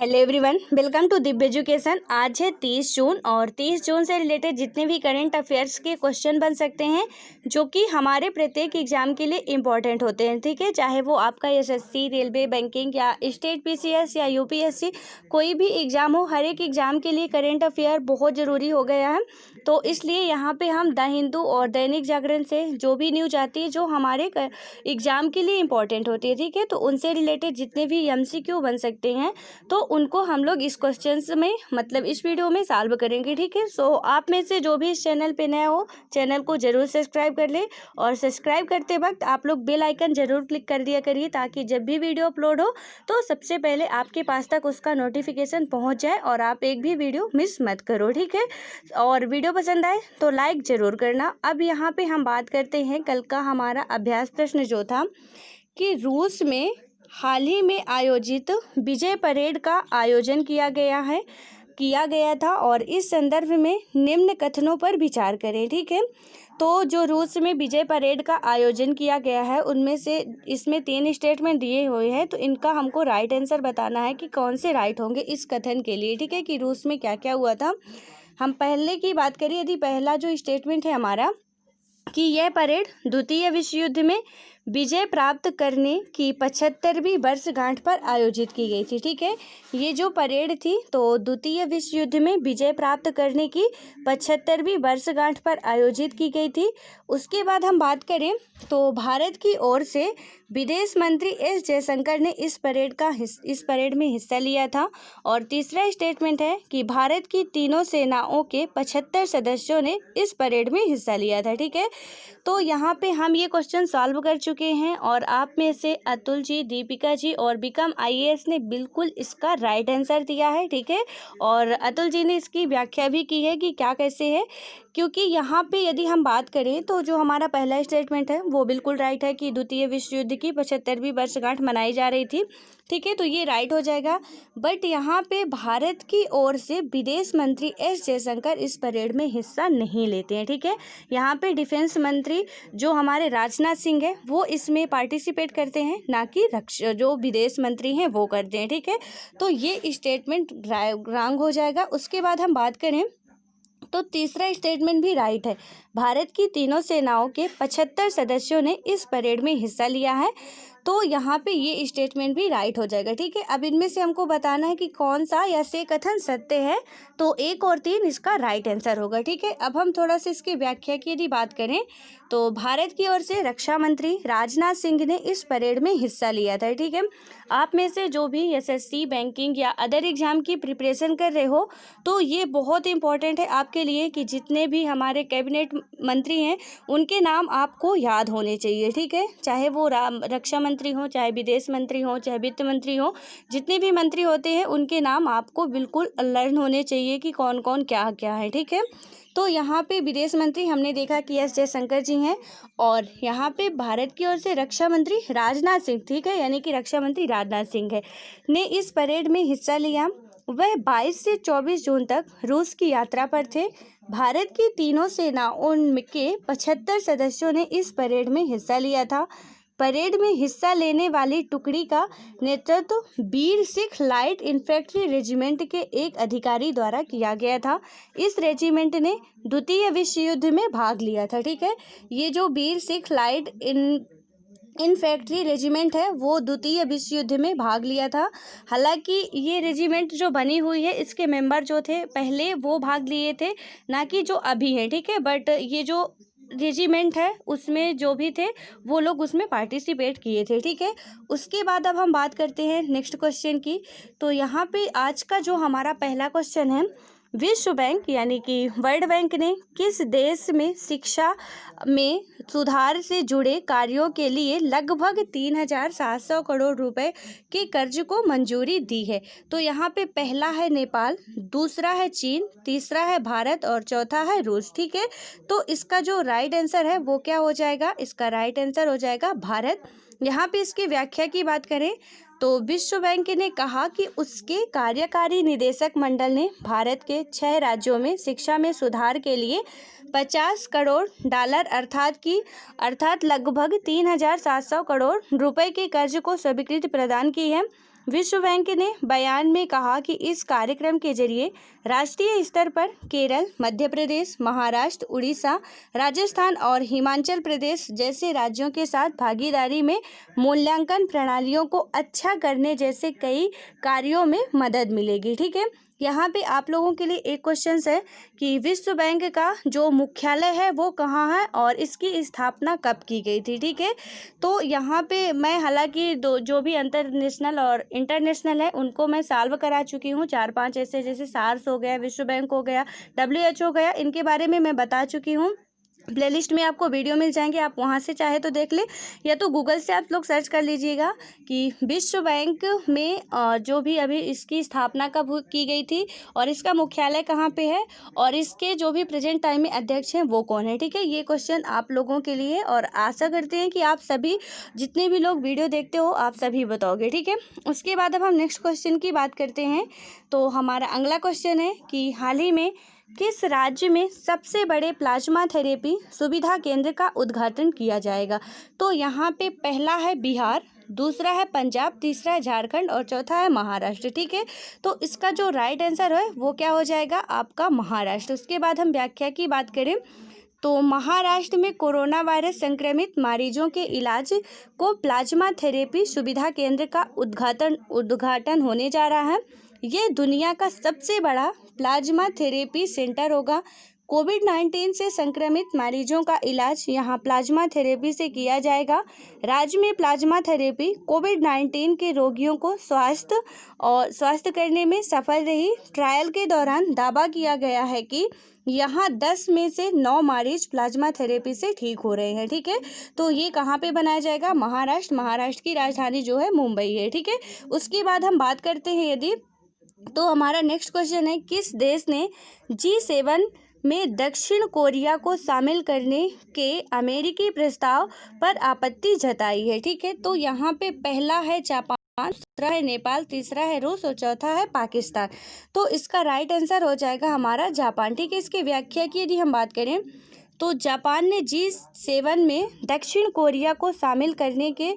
Hello everyone, welcome to Divya education. आज है 30 जून और 30 जून से रिलेटेड जितने भी करंट अफेयर्स के क्वेश्चन बन सकते हैं जो कि हमारे प्रत्येक एग्जाम के लिए इम्पॉर्टेंट होते हैं, ठीक है। चाहे वो आपका एसएससी, रेलवे, बैंकिंग या स्टेट पीसीएस या यूपीएससी, कोई भी एग्जाम हो, हर एक एग्जाम के लिए करंट अफेयर बहुत ज़रूरी हो गया है। तो इसलिए यहाँ पे हम द हिंदू और दैनिक जागरण से जो भी न्यूज आती है जो हमारे एग्जाम के लिए इम्पॉर्टेंट होती है, ठीक है, तो उनसे रिलेटेड जितने भी एमसीक्यू बन सकते हैं तो उनको हम लोग इस क्वेश्चंस में मतलब इस वीडियो में सॉल्व करेंगे, ठीक है। सो आप में से जो भी इस चैनल पे नया हो, चैनल को जरूर सब्सक्राइब कर ले और सब्सक्राइब करते वक्त आप लोग बेल आइकन जरूर क्लिक कर दिया करिए ताकि जब भी वीडियो अपलोड हो तो सबसे पहले आपके पास तक उसका नोटिफिकेशन पहुंच जाए और आप एक भी वीडियो मिस मत करो, ठीक है। और वीडियो पसंद आए तो लाइक ज़रूर करना। अब यहाँ पे हम बात करते हैं कल का हमारा अभ्यास प्रश्न जो था कि रूस में हाल ही में आयोजित विजय परेड का आयोजन किया गया था और इस संदर्भ में निम्न कथनों पर विचार करें, ठीक है। तो जो रूस में विजय परेड का आयोजन किया गया है उनमें से इसमें 3 स्टेटमेंट दिए हुए हैं, तो इनका हमको राइट आंसर बताना है कि कौन से राइट होंगे इस कथन के लिए, ठीक है, कि रूस में क्या क्या हुआ था। हम पहले की बात करें, यदि पहला जो स्टेटमेंट है हमारा कि यह परेड द्वितीय विश्व युद्ध में विजय प्राप्त करने की 75वीं वर्षगांठ पर आयोजित की गई थी, ठीक है। ये जो परेड थी तो द्वितीय विश्व युद्ध में विजय प्राप्त करने की 75वीं वर्षगांठ पर आयोजित की गई थी। उसके बाद हम बात करें तो भारत की ओर से विदेश मंत्री एस जयशंकर ने इस परेड में हिस्सा लिया था। और तीसरा स्टेटमेंट है कि भारत की तीनों सेनाओं के 75 सदस्यों ने इस परेड में हिस्सा लिया था, ठीक है। तो यहाँ पे हम ये क्वेश्चन सॉल्व कर चुके हैं और आप में से अतुल जी, दीपिका जी और बिकम आईएएस ने बिल्कुल इसका राइट आंसर दिया है, ठीक है। और अतुल जी ने इसकी व्याख्या भी की है कि क्या कैसे है, क्योंकि यहाँ पे यदि हम बात करें तो जो हमारा पहला स्टेटमेंट है वो बिल्कुल राइट है कि द्वितीय विश्व युद्ध की 75वीं वर्षगांठ मनाई जा रही थी, ठीक है, तो ये राइट हो जाएगा। बट यहाँ पे भारत की ओर से विदेश मंत्री एस जयशंकर इस परेड में हिस्सा नहीं लेते हैं, ठीक है। यहाँ पे डिफेंस मंत्री जो हमारे राजनाथ सिंह है वो इसमें पार्टिसिपेट करते हैं, ना कि जो विदेश मंत्री हैं वो करते हैं, ठीक है। तो ये स्टेटमेंट रॉन्ग हो जाएगा। उसके बाद हम बात करें तो तीसरा स्टेटमेंट भी राइट है। भारत की तीनों सेनाओं के 75 सदस्यों ने इस परेड में हिस्सा लिया है, तो यहाँ पे ये स्टेटमेंट भी राइट हो जाएगा, ठीक है। अब इनमें से हमको बताना है कि कौन सा या से कथन सत्य है, तो 1 और 3 इसका राइट आंसर होगा, ठीक है। अब हम थोड़ा सा इसकी व्याख्या की यदि बात करें तो भारत की ओर से रक्षा मंत्री राजनाथ सिंह ने इस परेड में हिस्सा लिया था, ठीक है। आप में से जो भी एसएससी, बैंकिंग या अदर एग्जाम की प्रिपरेशन कर रहे हो तो ये बहुत इंपॉर्टेंट है आपके लिए कि जितने भी हमारे कैबिनेट मंत्री हैं उनके नाम आपको याद होने चाहिए, ठीक है। चाहे वो रक्षा मंत्री हो, चाहे विदेश मंत्री हो, चाहे वित्त मंत्री हो, जितने भी मंत्री होते हैं उनके नाम आपको बिल्कुल लर्न होने चाहिए कि कौन कौन क्या क्या है, ठीक है। तो यहाँ पे विदेश मंत्री हमने देखा कि एस जयशंकर जी हैं और यहाँ पे भारत की ओर से रक्षा मंत्री राजनाथ सिंह, ठीक है, यानी कि रक्षा मंत्री राजनाथ सिंह है ने इस परेड में हिस्सा लिया। वह 22 से 24 जून तक रूस की यात्रा पर थे। भारत की तीनों सेनाओं के 75 सदस्यों ने इस परेड में हिस्सा लिया था। परेड में हिस्सा लेने वाली टुकड़ी का नेतृत्व वीर सिख लाइट इन्फेंट्री रेजिमेंट के एक अधिकारी द्वारा किया गया था। इस रेजिमेंट ने द्वितीय विश्व युद्ध में भाग लिया था, ठीक है। ये जो वीर सिख लाइट इन्फेंट्री रेजिमेंट है वो द्वितीय विश्व युद्ध में भाग लिया था। हालांकि ये रेजिमेंट जो बनी हुई है इसके मेंबर जो थे पहले वो भाग लिए थे, ना कि जो अभी हैं, ठीक है। बट ये जो रेजिमेंट है उसमें जो भी थे वो लोग उसमें पार्टिसिपेट किए थे, ठीक है। उसके बाद अब हम बात करते हैं नेक्स्ट क्वेश्चन की। तो यहाँ पे आज का जो हमारा पहला क्वेश्चन है, विश्व बैंक यानी कि वर्ल्ड बैंक ने किस देश में शिक्षा में सुधार से जुड़े कार्यों के लिए लगभग 3,700 करोड़ रुपए के कर्ज को मंजूरी दी है। तो यहाँ पे पहला है नेपाल, दूसरा है चीन, तीसरा है भारत और चौथा है रूस, ठीक है। तो इसका जो राइट आंसर है वो क्या हो जाएगा, इसका राइट आंसर हो जाएगा भारत। यहाँ पे इसकी व्याख्या की बात करें तो विश्व बैंक ने कहा कि उसके कार्यकारी निदेशक मंडल ने भारत के 6 राज्यों में शिक्षा में सुधार के लिए 50 करोड़ डॉलर अर्थात लगभग 3,700 करोड़ रुपए के कर्ज को स्वीकृति प्रदान की है। विश्व बैंक ने बयान में कहा कि इस कार्यक्रम के जरिए राष्ट्रीय स्तर पर केरल, मध्य प्रदेश, महाराष्ट्र, उड़ीसा, राजस्थान और हिमाचल प्रदेश जैसे राज्यों के साथ भागीदारी में मूल्यांकन प्रणालियों को अच्छा करने जैसे कई कार्यों में मदद मिलेगी। ठीक है, यहाँ पे आप लोगों के लिए एक क्वेश्चन है कि विश्व बैंक का जो मुख्यालय है वो कहाँ है और इसकी स्थापना कब की गई थी। ठीक है, तो यहाँ पे मैं हालांकि जो भी इंटरनेशनल और इंटरनेशनल है उनको मैं सॉल्व करा चुकी हूँ, 4-5 ऐसे, जैसे सार्स हो गया, विश्व बैंक हो गया, WHO हो गया, इनके बारे में मैं बता चुकी हूँ। प्लेलिस्ट में आपको वीडियो मिल जाएंगे, आप वहाँ से चाहे तो देख ले, या तो गूगल से आप लोग सर्च कर लीजिएगा कि विश्व बैंक में जो भी अभी इसकी स्थापना कब की गई थी और इसका मुख्यालय कहाँ पे है और इसके जो भी प्रेजेंट टाइम में अध्यक्ष हैं वो कौन है। ठीक है, ये क्वेश्चन आप लोगों के लिए, और आशा करते हैं कि आप सभी जितने भी लोग वीडियो देखते हो आप सभी बताओगे। ठीक है, उसके बाद अब हम नेक्स्ट क्वेश्चन की बात करते हैं। तो हमारा अगला क्वेश्चन है कि हाल ही में किस राज्य में सबसे बड़े प्लाज्मा थेरेपी सुविधा केंद्र का उद्घाटन किया जाएगा। तो यहाँ पे पहला है बिहार, दूसरा है पंजाब, तीसरा है झारखंड और चौथा है महाराष्ट्र। ठीक है, तो इसका जो राइट आंसर है वो क्या हो जाएगा, आपका महाराष्ट्र। उसके बाद हम व्याख्या की बात करें तो महाराष्ट्र में कोरोना वायरस संक्रमित मरीजों के इलाज को प्लाज्मा थेरेपी सुविधा केंद्र का उद्घाटन होने जा रहा है। ये दुनिया का सबसे बड़ा प्लाज्मा थेरेपी सेंटर होगा। कोविड-19 से संक्रमित मरीजों का इलाज यहाँ प्लाज्मा थेरेपी से किया जाएगा। राज्य में प्लाज्मा थेरेपी कोविड-19 के रोगियों को स्वास्थ्य करने में सफल रही। ट्रायल के दौरान दावा किया गया है कि यहाँ 10 में से 9 मरीज प्लाज्मा थेरेपी से ठीक हो रहे हैं। ठीक है, तो ये कहाँ पे बनाया जाएगा, महाराष्ट्र। महाराष्ट्र की राजधानी जो है मुंबई है। ठीक है, उसके बाद हम बात करते हैं यदि, तो हमारा नेक्स्ट क्वेश्चन है किस देश ने G7 में दक्षिण कोरिया को शामिल करने के अमेरिकी प्रस्ताव पर आपत्ति जताई है। ठीक है, तो यहाँ पे पहला है जापान, दूसरा है नेपाल, तीसरा है रूस और चौथा है पाकिस्तान। तो इसका राइट आंसर हो जाएगा हमारा जापान। ठीक है, इसकी व्याख्या की यदि हम बात करें तो जापान ने G7 में दक्षिण कोरिया को शामिल करने के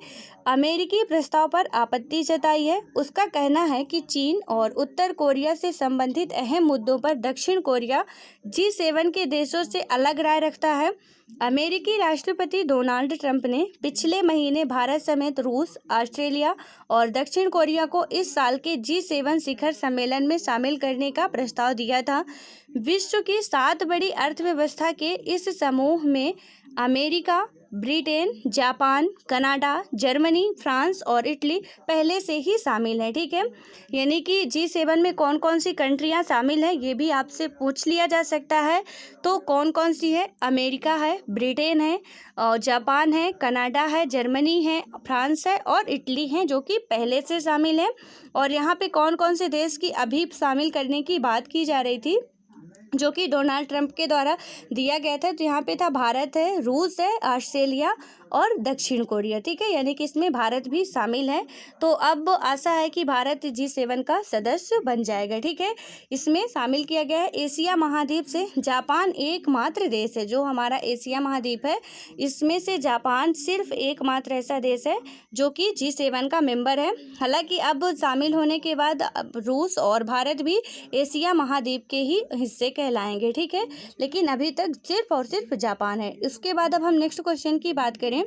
अमेरिकी प्रस्ताव पर आपत्ति जताई है। उसका कहना है कि चीन और उत्तर कोरिया से संबंधित अहम मुद्दों पर दक्षिण कोरिया G7 के देशों से अलग राय रखता है। अमेरिकी राष्ट्रपति डोनाल्ड ट्रंप ने पिछले महीने भारत समेत रूस, ऑस्ट्रेलिया और दक्षिण कोरिया को इस साल के G7 शिखर सम्मेलन में शामिल करने का प्रस्ताव दिया था। विश्व की 7 बड़ी अर्थव्यवस्था के इस समूह में America, Britain, Japan, Canada, Germany, France और इटली पहले से ही शामिल है। ठीक है, यानी कि G7 में कौन कौन सी कंट्रियां शामिल है ये भी आपसे पूछ लिया जा सकता है। तो कौन कौन सी है, अमेरिका है, ब्रिटेन है, और जापान है, कनाडा है, जर्मनी है, फ्रांस है और इटली है जो कि पहले से शामिल है। और यहाँ पे कौन कौन से देश की अभी शामिल करने की बात की जा रही थी जो कि डोनाल्ड ट्रंप के द्वारा दिया गया था। तो यहाँ पे था भारत है, रूस है, ऑस्ट्रेलिया और दक्षिण कोरिया। ठीक है, यानी कि इसमें भारत भी शामिल है। तो अब आशा है कि भारत G7 का सदस्य बन जाएगा। ठीक है, इसमें शामिल किया गया है। एशिया महाद्वीप से जापान एकमात्र देश है, जो हमारा एशिया महाद्वीप है इसमें से जापान सिर्फ एकमात्र ऐसा देश है जो कि G7 का मेंबर है। हालांकि अब शामिल होने के बाद रूस और भारत भी एशिया महाद्वीप के ही हिस्से कहलाएंगे। ठीक है, लेकिन अभी तक सिर्फ और सिर्फ जापान है। उसके बाद अब हम नेक्स्ट क्वेश्चन की बात करें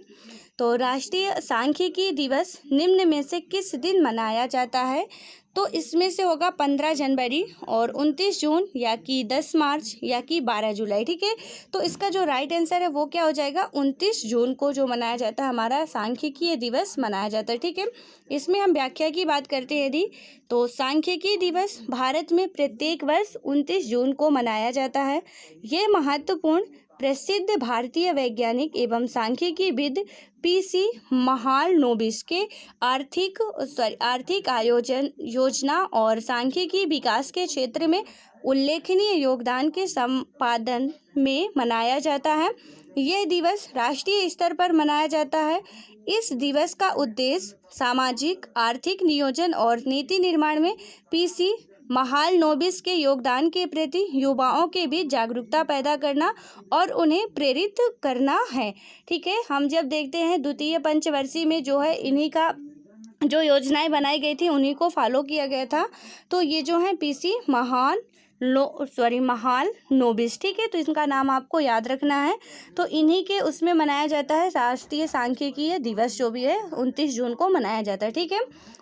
तो राष्ट्रीय सांख्यिकी दिवस निम्न में से किस दिन मनाया जाता है। तो इसमें से होगा 15 जनवरी और 29 जून या कि 10 मार्च या कि 12 जुलाई। ठीक है, तो इसका जो राइट आंसर है वो क्या हो जाएगा, 29 जून को जो मनाया जाता है हमारा सांख्यिकीय दिवस मनाया जाता है। ठीक है, इसमें हम व्याख्या की बात करते हैं यदि, तो सांख्यिकी दिवस भारत में प्रत्येक वर्ष 29 जून को मनाया जाता है। ये महत्वपूर्ण प्रसिद्ध भारतीय वैज्ञानिक एवं सांख्यिकीविद PC महालनोबिस के आर्थिक योजना और सांख्यिकी विकास के क्षेत्र में उल्लेखनीय योगदान के संपादन में मनाया जाता है। यह दिवस राष्ट्रीय स्तर पर मनाया जाता है। इस दिवस का उद्देश्य सामाजिक, आर्थिक नियोजन और नीति निर्माण में PC महालनोबिस के योगदान के प्रति युवाओं के बीच जागरूकता पैदा करना और उन्हें प्रेरित करना है। ठीक है, हम जब देखते हैं द्वितीय पंचवर्षीय में जो है इन्हीं का जो योजनाएं बनाई गई थी उन्हीं को फॉलो किया गया था। तो ये जो है पीसी महालनोबिस, ठीक है, तो इनका नाम आपको याद रखना है। तो इन्हीं के उसमें मनाया जाता है राष्ट्रीय सांख्यिकीय दिवस, जो भी है 29 जून को मनाया जाता है, ठीक है।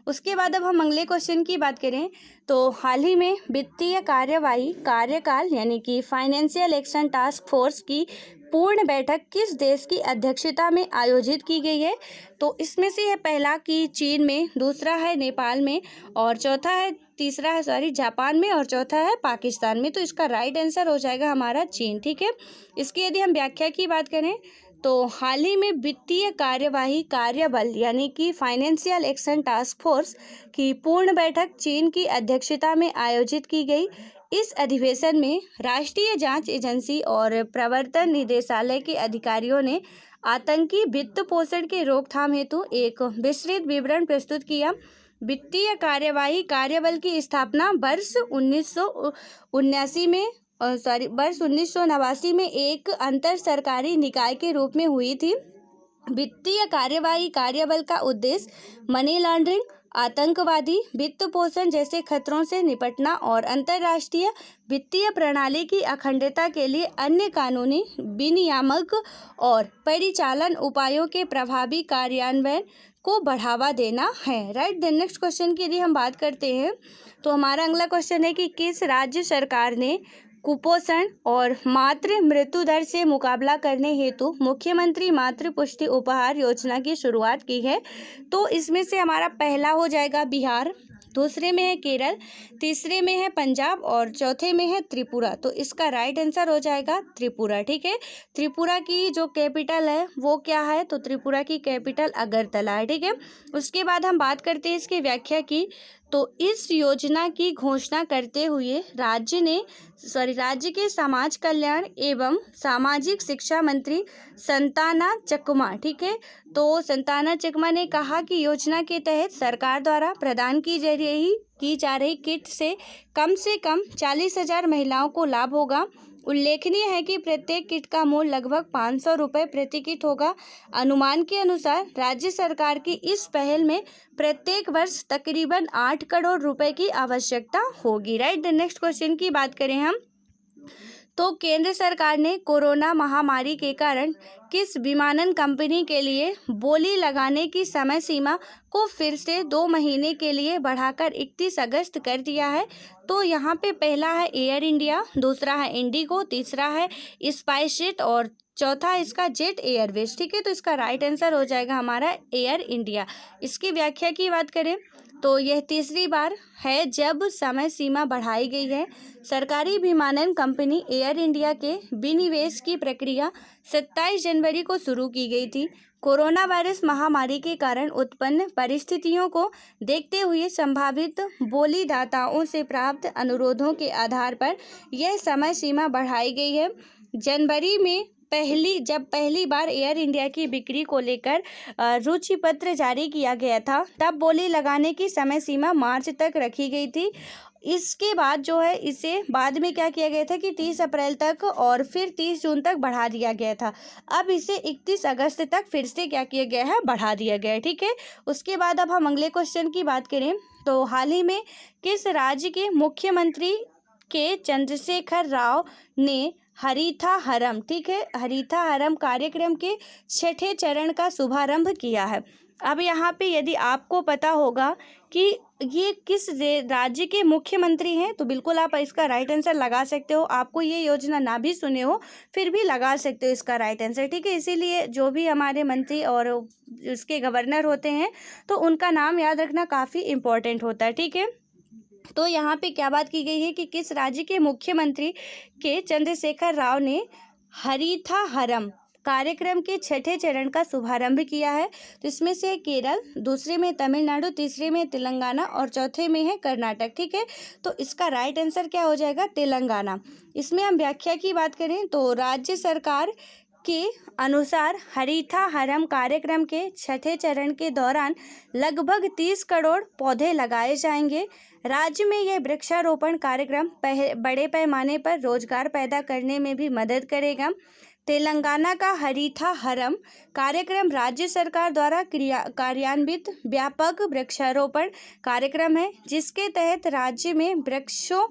उसके बाद अब हम अगले क्वेश्चन की बात करें तो हाल ही में वित्तीय कार्यवाही कार्यकाल यानी कि फाइनेंशियल एक्शन टास्क फोर्स की पूर्ण बैठक किस देश की अध्यक्षता में आयोजित की गई है? तो इसमें से है पहला कि चीन में, दूसरा है नेपाल में, और चौथा है जापान में, और चौथा है पाकिस्तान में। तो इसका राइट आंसर हो जाएगा हमारा चीन, ठीक है। इसकी यदि हम व्याख्या की बात करें तो हाल ही में वित्तीय कार्यवाही कार्यबल यानी कि फाइनेंशियल एक्शन टास्क फोर्स की पूर्ण बैठक चीन की अध्यक्षता में आयोजित की गई। इस अधिवेशन में राष्ट्रीय जांच एजेंसी और प्रवर्तन निदेशालय के अधिकारियों ने आतंकी वित्त पोषण के रोकथाम हेतु एक विस्तृत विवरण प्रस्तुत किया। वित्तीय कार्यवाही कार्यबल की स्थापना वर्ष 1989 में एक अंतर सरकारी निकाय के रूप में हुई थी। वित्तीय कार्यवाही कार्यबल का उद्देश्य मनी लॉन्ड्रिंग, आतंकवादी वित्त पोषण जैसे खतरों से निपटना और अंतर्राष्ट्रीय वित्तीय प्रणाली की अखंडता के लिए अन्य कानूनी, विनियामक और परिचालन उपायों के प्रभावी कार्यान्वयन को बढ़ावा देना है। राइट। द नेक्स्ट क्वेश्चन की यदि हम बात करते हैं तो हमारा अगला क्वेश्चन है कि किस राज्य सरकार ने कुपोषण और मातृ मृत्यु दर से मुकाबला करने हेतु मुख्यमंत्री मातृ पुष्टि उपहार योजना की शुरुआत की है? तो इसमें से हमारा पहला हो जाएगा बिहार, दूसरे में है केरल, तीसरे में है पंजाब और चौथे में है त्रिपुरा। तो इसका राइट आंसर हो जाएगा त्रिपुरा, ठीक है। त्रिपुरा की जो कैपिटल है वो क्या है? तो त्रिपुरा की कैपिटल अगरतला है, ठीक है। उसके बाद हम बात करते हैं इसकी व्याख्या की। तो इस योजना की घोषणा करते हुए राज्य के समाज कल्याण एवं सामाजिक शिक्षा मंत्री संताना चकमा, ठीक है, तो संताना चकमा ने कहा कि योजना के तहत सरकार द्वारा प्रदान की जा रही किट से कम 40,000 महिलाओं को लाभ होगा। उल्लेखनीय है कि प्रत्येक किट का मूल्य लगभग 500 रुपये प्रति किट होगा। अनुमान के अनुसार राज्य सरकार की इस पहल में प्रत्येक वर्ष तकरीबन 8 करोड़ रुपए की आवश्यकता होगी। राइट। द नेक्स्ट क्वेश्चन की बात करें हम तो केंद्र सरकार ने कोरोना महामारी के कारण किस विमानन कंपनी के लिए बोली लगाने की समय सीमा को फिर से 2 महीने के लिए बढ़ाकर 31 अगस्त कर दिया है? तो यहाँ पे पहला है एयर इंडिया, दूसरा है इंडिगो, तीसरा है स्पाइसजेट और चौथा है इसका जेट एयरवेज, ठीक है। तो इसका राइट आंसर हो जाएगा हमारा एयर इंडिया। इसकी व्याख्या की बात करें तो यह तीसरी बार है जब समय सीमा बढ़ाई गई है। सरकारी विमानन कंपनी एयर इंडिया के विनिवेश की प्रक्रिया 27 जनवरी को शुरू की गई थी। कोरोना वायरस महामारी के कारण उत्पन्न परिस्थितियों को देखते हुए संभावित बोलीदाताओं से प्राप्त अनुरोधों के आधार पर यह समय सीमा बढ़ाई गई है। जनवरी में जब पहली बार एयर इंडिया की बिक्री को लेकर रुचि पत्र जारी किया गया था, तब बोली लगाने की समय सीमा मार्च तक रखी गई थी। इसके बाद जो है इसे बाद में क्या किया गया था कि 30 अप्रैल तक और फिर 30 जून तक बढ़ा दिया गया था। अब इसे 31 अगस्त तक फिर से क्या किया गया है? बढ़ा दिया गया है, ठीक है। उसके बाद अब हम अगले क्वेश्चन की बात करें तो हाल ही में किस राज्य के मुख्यमंत्री के चंद्रशेखर राव ने हरीथा हरम, ठीक है, हरीथा हरम कार्यक्रम के 6ठे चरण का शुभारंभ किया है? अब यहाँ पे यदि आपको पता होगा कि ये किस राज्य के मुख्यमंत्री हैं तो बिल्कुल आप इसका राइट आंसर लगा सकते हो। आपको ये योजना ना भी सुने हो फिर भी लगा सकते हो इसका राइट आंसर, ठीक है। इसीलिए जो भी हमारे मंत्री और उसके गवर्नर होते हैं तो उनका नाम याद रखना काफ़ी इम्पोर्टेंट होता है, ठीक है। तो यहाँ पे क्या बात की गई है कि किस राज्य के मुख्यमंत्री के चंद्रशेखर राव ने हरीथा हरम कार्यक्रम के 6ठे चरण का शुभारंभ किया है? तो इसमें से केरल, दूसरे में तमिलनाडु, तीसरे में तेलंगाना और चौथे में है कर्नाटक, ठीक है। तो इसका राइट आंसर क्या हो जाएगा? तेलंगाना। इसमें हम व्याख्या की बात करें तो राज्य सरकार के अनुसार हरीथा हरम कार्यक्रम के 6ठे चरण के दौरान लगभग 30 करोड़ पौधे लगाए जाएंगे। राज्य में यह वृक्षारोपण कार्यक्रम बड़े पैमाने पर रोजगार पैदा करने में भी मदद करेगा। तेलंगाना का हरिथा हरम कार्यक्रम राज्य सरकार द्वारा कार्यान्वित व्यापक वृक्षारोपण कार्यक्रम है, जिसके तहत राज्य में वृक्षों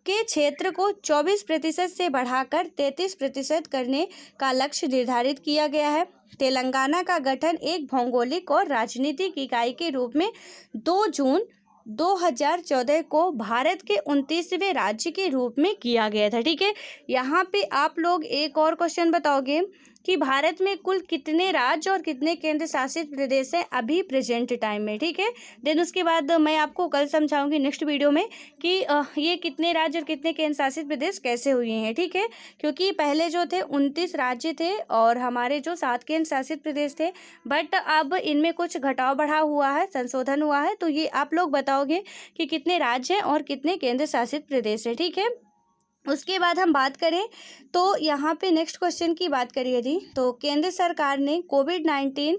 के क्षेत्र को 24% से बढ़ाकर 33% करने का लक्ष्य निर्धारित किया गया है। तेलंगाना का गठन एक भौगोलिक और राजनीतिक इकाई के रूप में 2 जून 2014 को भारत के 29वें राज्य के रूप में किया गया था। ठीक है, यहाँ पे आप लोग एक और क्वेश्चन बताओगे कि भारत में कुल कितने राज्य और कितने केंद्र शासित प्रदेश हैं अभी प्रेजेंट टाइम में। ठीक है, देन उसके बाद मैं आपको कल समझाऊंगी नेक्स्ट वीडियो में कि ये कितने राज्य और कितने केंद्र शासित प्रदेश कैसे हुए हैं। ठीक है, क्योंकि पहले जो थे 29 राज्य थे और हमारे जो 7 केंद्र शासित प्रदेश थे, बट अब इनमें कुछ घटाव बढ़ाव हुआ है, संशोधन हुआ है। तो ये आप लोग बताओगे कि कितने राज्य हैं और कितने केंद्र शासित प्रदेश है। ठीक है, उसके बाद हम बात करें तो यहाँ पे नेक्स्ट क्वेश्चन की बात करिए यदि तो केंद्र सरकार ने कोविड-19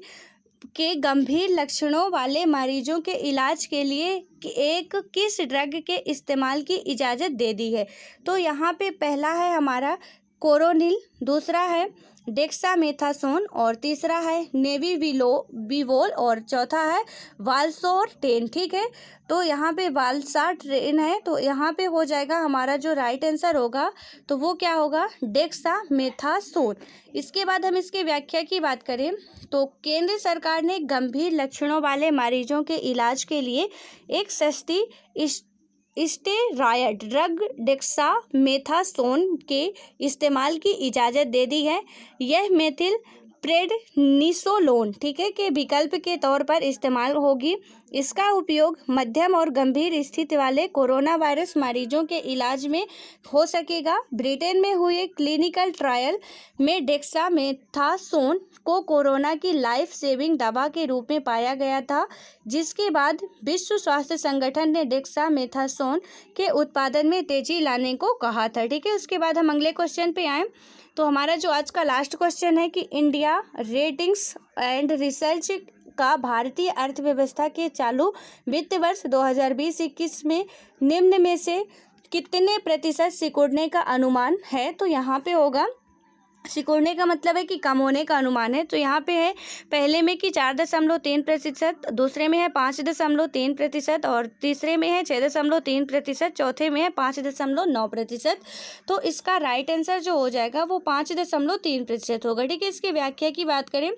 के गंभीर लक्षणों वाले मरीजों के इलाज के लिए एक किस ड्रग के इस्तेमाल की इजाज़त दे दी है। तो यहाँ पे पहला है हमारा कोरोनिल, दूसरा है डेक्सामेथासोन और तीसरा है नेविविलोल और चौथा है वाल्सार्टेन। ठीक है, तो यहाँ पे वाल्सार्टेन है, तो यहाँ पे हो जाएगा हमारा जो राइट आंसर होगा तो वो क्या होगा, डेक्सामेथासोन। इसके बाद हम इसके व्याख्या की बात करें तो केंद्र सरकार ने गंभीर लक्षणों वाले मरीजों के इलाज के लिए एक सस्ती स्टेरॉयड ड्रग डेक्सामेथासोन के इस्तेमाल की इजाज़त दे दी है। यह मेथिल प्रेडनिसोलोन ठीक है के विकल्प के तौर पर इस्तेमाल होगी। इसका उपयोग मध्यम और गंभीर स्थिति वाले कोरोना वायरस मरीजों के इलाज में हो सकेगा। ब्रिटेन में हुए क्लिनिकल ट्रायल में डेक्सामेथासोन को कोरोना की लाइफ सेविंग दवा के रूप में पाया गया था, जिसके बाद विश्व स्वास्थ्य संगठन ने डेक्सामेथासोन के उत्पादन में तेजी लाने को कहा था। ठीक है, उसके बाद हम अगले क्वेश्चन पे आएँ तो हमारा जो आज का लास्ट क्वेश्चन है कि इंडिया रेटिंग्स एंड रिसर्च का भारतीय अर्थव्यवस्था के चालू वित्त वर्ष 2020-21 में निम्न में से कितने प्रतिशत सिकुड़ने का अनुमान है। तो यहाँ पे होगा, सिकुड़ने का मतलब है कि कम होने का अनुमान है। तो यहाँ पे है पहले में कि 4.3%, दूसरे में है 5.3% और तीसरे में है 6.3%, चौथे में है 5.9%। तो इसका राइट आंसर जो हो जाएगा वो 5.3% होगा। ठीक है, इसकी व्याख्या की बात करें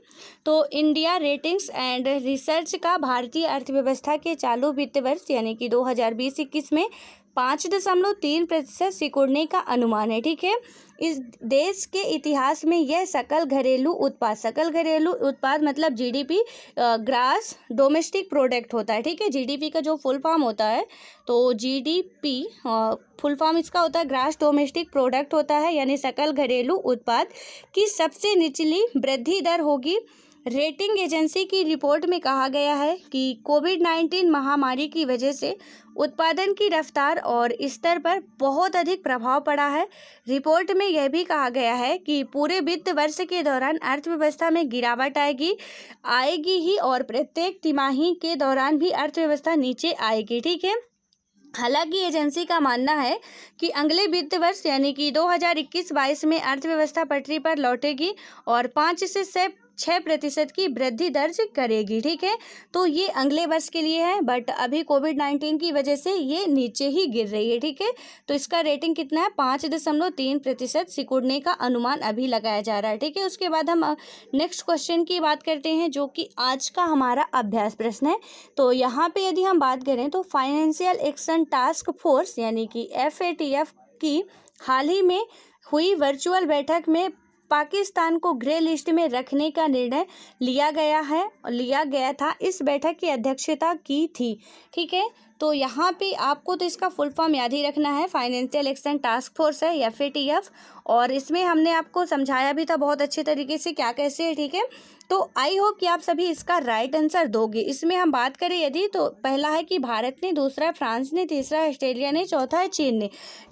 तो इंडिया रेटिंग्स एंड रिसर्च का भारतीय अर्थव्यवस्था के चालू वित्त वर्ष यानी कि 2020-21 में 5.3% सिकुड़ने का अनुमान है। ठीक है, इस देश के इतिहास में यह सकल घरेलू उत्पाद मतलब जीडीपी ग्रास डोमेस्टिक प्रोडक्ट होता है। ठीक है, जीडीपी का जो फुल फॉर्म होता है तो जीडीपी फुल फॉर्म इसका होता है ग्रास डोमेस्टिक प्रोडक्ट होता है, यानी सकल घरेलू उत्पाद की सबसे निचली वृद्धि दर होगी। रेटिंग एजेंसी की रिपोर्ट में कहा गया है कि कोविड-19 महामारी की वजह से उत्पादन की रफ्तार और स्तर पर बहुत अधिक प्रभाव पड़ा है। रिपोर्ट में यह भी कहा गया है कि पूरे वित्त वर्ष के दौरान अर्थव्यवस्था में गिरावट आएगी ही और प्रत्येक तिमाही के दौरान भी अर्थव्यवस्था नीचे आएगी। ठीक है, हालांकि एजेंसी का मानना है कि अगले वित्त वर्ष यानी कि 2021-22 में अर्थव्यवस्था पटरी पर लौटेगी और 5 से 6% की वृद्धि दर्ज करेगी। ठीक है, तो ये अगले वर्ष के लिए है, बट अभी कोविड-19 की वजह से ये नीचे ही गिर रही है। ठीक है, तो इसका रेटिंग कितना है, 5.3% सिकुड़ने का अनुमान अभी लगाया जा रहा है। ठीक है, उसके बाद हम नेक्स्ट क्वेश्चन की बात करते हैं जो कि आज का हमारा अभ्यास प्रश्न है। तो यहाँ पे यदि हम बात करें तो फाइनेंशियल एक्शन टास्क फोर्स यानी कि FATF की हाल ही में हुई वर्चुअल बैठक में पाकिस्तान को ग्रे लिस्ट में रखने का निर्णय लिया गया था। इस बैठक की अध्यक्षता की थी। ठीक है, तो यहाँ पे आपको तो इसका फुल फॉर्म याद ही रखना है, फाइनेंशियल एक्शन टास्क फोर्स है FATF, और इसमें हमने आपको समझाया भी था बहुत अच्छे तरीके से क्या कैसे है। ठीक है, तो आई होप कि आप सभी इसका राइट आंसर दोगे। इसमें हम बात करें यदि तो पहला है कि भारत ने, दूसरा फ्रांस ने, तीसरा ऑस्ट्रेलिया ने, चौथा है चीन ने।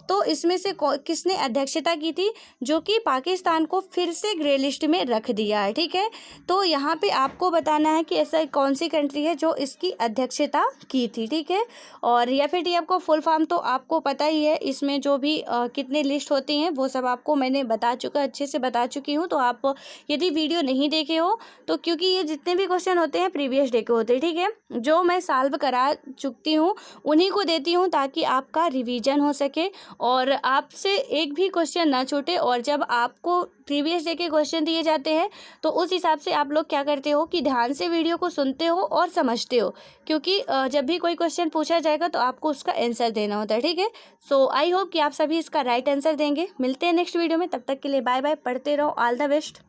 तो इसमें से किसने अध्यक्षता की थी, जो कि पाकिस्तान को फिर से ग्रे लिस्ट में रख दिया है। ठीक है, तो यहाँ पे आपको बताना है कि ऐसा कौन सी कंट्री है जो इसकी अध्यक्षता की थी। ठीक है, और या फिर टी आपको फुल फॉर्म तो आपको पता ही है, इसमें जो भी कितने लिस्ट होती हैं वो सब आपको मैंने बता चुका, अच्छे से बता चुकी हूँ। तो आप यदि वीडियो नहीं देखे हो तो, क्योंकि ये जितने भी क्वेश्चन होते हैं प्रीवियस डे के होते हैं, ठीक है, जो मैं सॉल्व करा चुकती हूँ उन्हीं को देती हूँ ताकि आपका रिवीजन हो सके और आपसे एक भी क्वेश्चन ना छूटे। और जब आपको प्रीवियस डे के क्वेश्चन दिए जाते हैं तो उस हिसाब से आप लोग क्या करते हो कि ध्यान से वीडियो को सुनते हो और समझते हो, क्योंकि जब भी कोई क्वेश्चन पूछा जाएगा तो आपको उसका आंसर देना होता है, ठीक है। सो आई होप कि आप सभी इसका राइट आंसर देंगे। मिलते हैं नेक्स्ट वीडियो में, तब तक के लिए बाय बाय, पढ़ते रहो, ऑल द बेस्ट।